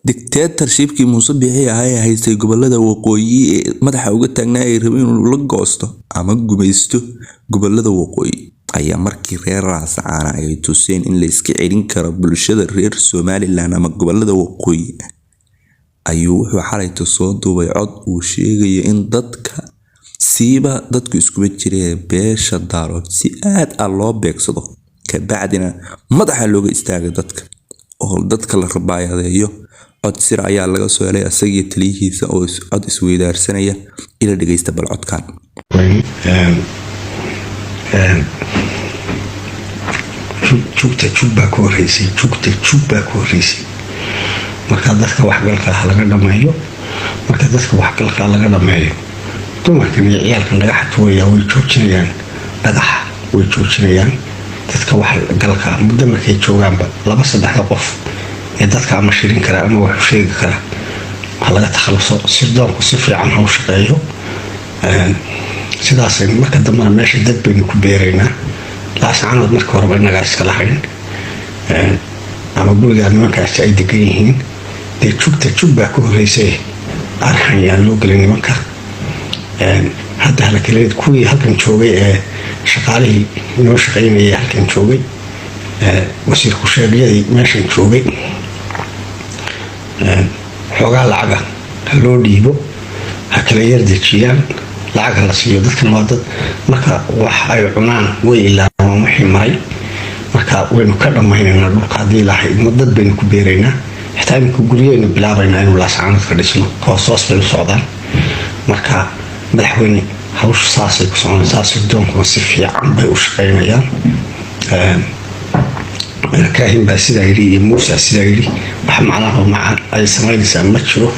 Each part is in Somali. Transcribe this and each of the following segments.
dictatorshipkii Muuse Biixi ahaa haystay gobolada waqooyi ee madaxa uga taagnaa ay rabeen inuu la goosto ama gumaysto gobolada waqooyi ayaa markii reer Raas Caana ay tuseen in la iska celin karo bulshada reer Somaliland ama gobolada waqooyi ayuu wuxuu xalay soo duubay cod uu sheegay in dadka siiba dadku isku jireen beesha daarood si aad ah loo beegsado ka bacdina madaxa looga istaagay dadka oo dadka la rabaayadeeyo cod sir ayaa laga soo helay asagii taliyihiisa oo cod isweydaarsanaya ila dhageysta bal codkan jugta ku horeysay marka dadka wax galka laga dhameeyo dumarkan iyo ciyaalkan dhagaxa tuwaya way joojinayaan dhagaxa way joojinayaan dadka wax galka muddo markay joogaanba laba saddex qof ee dadka ama shirin kara ama wax sheegi kara waxa laga takhaluso sirdoonku si fiican u shaqeeyo sidaas marka dambana meesha dad baynu ku beeraynaa laascaanood marka hore inaga iska lahayn ama guriga nimankaas ay degan yihiin dee jugba ku horeysay arxan yaa loo gelin nimanka hadda la kaleed kuwii halkan joogay ee shaqaalihii inoo shaqeynayay halkan joogay wasiir ku sheegayay meeshan joogay xogaa lacaga loo dhiibo ha kala yar dejiyaan lacag la siiyo dadkan waa dad marka wax ay cunaan way ilaa wixii maray marka waynu ka dhamaynayna dhulka hadii ilaahay dad baynu ku beeraynaa xitaa in ku guriyayna bilaabayna inuu laascaanood ka dhisno hoos bay u socdaan marka madaxweyne hawsha saasay ku soconaysaa sirdoonku si fiican bay u shaqeynayaan kaahin baa sidaa yidhi iyo Muuse sidaa yidhi wax macnaha ay samaynaysaa ma jiro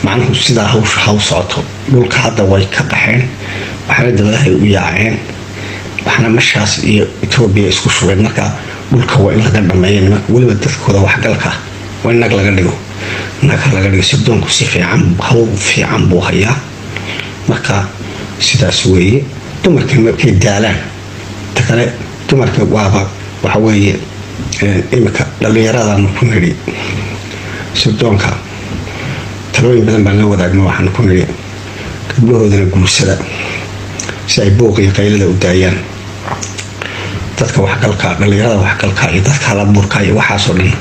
macnahu sidaa hawsha ha u socoto dhulka hadda way ka qaxeen waxaana dabadaha u yaaceen waxaana mashaas iyo Itoobiya isku shubeen marka dhulka waa in laga dhameeyo nimanka waliba dadkooda wax galka waa in laga dhigo sirdoonku si fiican buu hayaa marka sidaas weeye dumarka markay daalaan takale dumarka waxa weeye imika dhalinyaradan ku niri sirdoonka talooyin badan baan la wadaagno waxaan ku niri gabdhahoodana guursada si ay booqiyo qaylada u daayaan dadka wax galka dhalinyarada wax galka iyo dadka la burka iyo waxaasoo dhan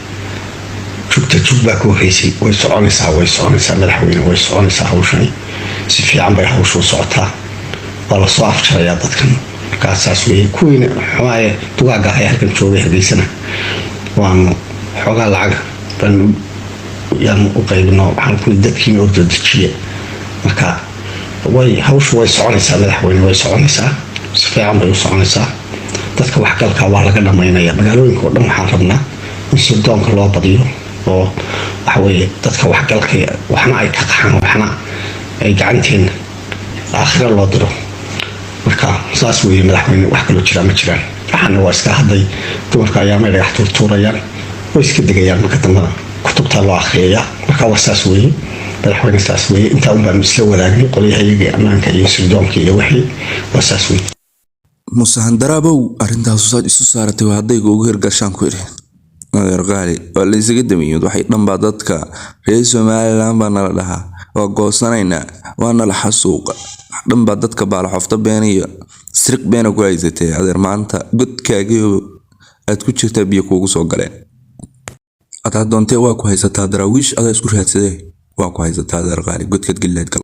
jugba ku horeysay way soconaysaa madaxweyne way soconaysaa hawshan si fiican bay hawshu socotaa waa la soo afjarayaa dadkan markaasaas weeye kuwiina xumaaye dugaaga ay halkan joogay hargeysana waanu xogaa lacag baan yaan u qaybino waxaan ku dadkiina oo dejiye marka hawshu way soconaysaa madaxweyne way soconaysaa si fiican bay u soconaysaa dadka wax galka waa laga dhamaynayaa magaalooyinka oo dhan waxaan rabnaa in sirdoonka loo badiyo oo waxa weeye dadka wax galka waxna ay ka qaxaan waxna ay gacanteena aakhira loo diro marka saas weeye madaxweyne wax kale jira ma jiraan waxaana waa iska hadlay dumarka ayaa meel dhagax tuurayaan way iska degayaan marka dambana kutubta loo akhriyaa marka waa saas weeye madaxweyne saas weeye inta un baan isla wadaagay qolyahayaga ammaanka iyo sirdoonka iyo wixii waa saas weeye Muuse Handarabow arrintaas isu saaratay waa hadday ugu hirgashaan ku yiri madeer qaali waa la isaga damiyay waxay dhanba dadka reer Somaliland baa nala dhahaa waa goosanayna waa nala xasuuqa dhanba dadka baal xofta beeniyo sirq beena ku haysatay adeer maanta godkaagiyo aad ku jirtaa biyo kuugu soo galeen aad doontay waa ku haysataa daraawiish aad isku raadsaday waa ku haysataa adeer qaali godkad gileed